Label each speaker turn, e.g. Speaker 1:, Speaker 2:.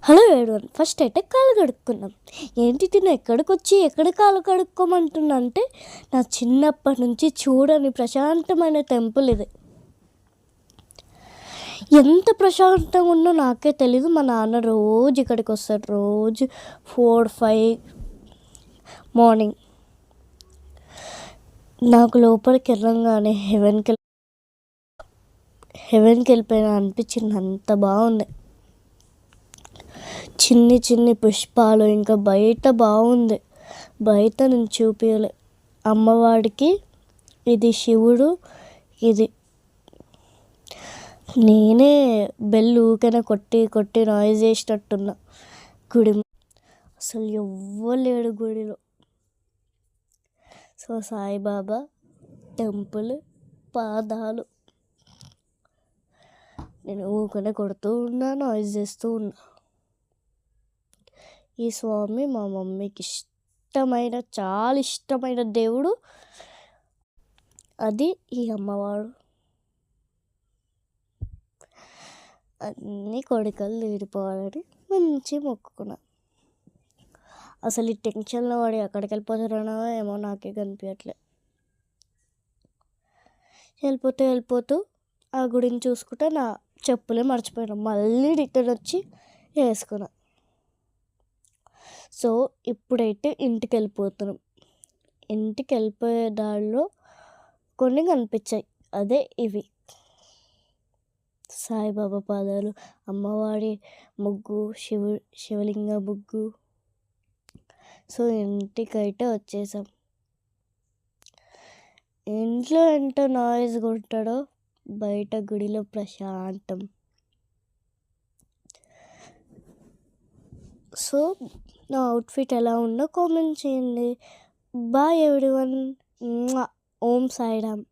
Speaker 1: Hello everyone, first అయితే కాళ్ళు కడుక్కుందాం. ఏంటి తిన్న ఎక్కడికొచ్చి ఎక్కడ కాళ్ళు కడుక్కోమంటున్నా అంటే, నా చిన్నప్పటి నుంచి చూడని ప్రశాంతమైన టెంపుల్ ఇది. ఎంత ప్రశాంతంగా ఉందో నాకే తెలీదు. మా నాన్న రోజు ఇక్కడికి వస్తాడు, రోజు 4-5 మార్నింగ్. నాకు లోపలికి వెళ్ళంగానే హెవెన్కి వెళ్ళిపోయినా అనిపించింది. అంత బాగుంది. చిన్ని చిన్ని పుష్పాలు, ఇంకా బయట బాగుంది. బయట నేను చూపించలే. అమ్మవాడికి ఇది శివుడు, ఇది నేనే బెల్ ఊకనే కొట్టి కొట్టి నాయిస్ చేసినట్టున్నా. గుడి అసలు ఎవ్వరు లేడు గుడిలో. సో సాయిబాబా టెంపుల్ పాదాలు నేను ఊకనే కొడుతూ ఉన్నా, నాయిస్ చేస్తూ ఉన్నా. ఈ స్వామి మా మమ్మీకి ఇష్టమైన, చాలా ఇష్టమైన దేవుడు. అది ఈ అమ్మవారు. అన్ని కోరికలు తీరిపోవాలని మంచి మొక్కుకున్నా. అసలు ఈ టెన్షన్లో వాడి ఎక్కడికి వెళ్ళిపోతారనో ఏమో నాకే కనిపించట్లే. వెళ్ళిపోతూ ఆ గుడిని చూసుకుంటే నా చెప్పులే మర్చిపోయినా. మళ్ళీ రిటర్న్ వచ్చి వేసుకున్నా. సో ఇప్పుడైతే ఇంటికి వెళ్ళిపోతున్నాం. ఇంటికి వెళ్ళిపోయే దారిలో కొన్ని కనిపించాయి. అదే ఇవి సాయిబాబా పాదాలు, అమ్మవారి ముగ్గు, శివలింగ ముగ్గు. సో ఇంటికైతే వచ్చేసాం. ఇంట్లో ఎంత నాయిస్గా ఉంటాడో బయట గుడిలో ప్రశాంతం. సో నా అవుట్ఫిట్ ఎలా ఉందో కామెంట్ చేయండి. Bye everyone. ఓం సాయిరామ్.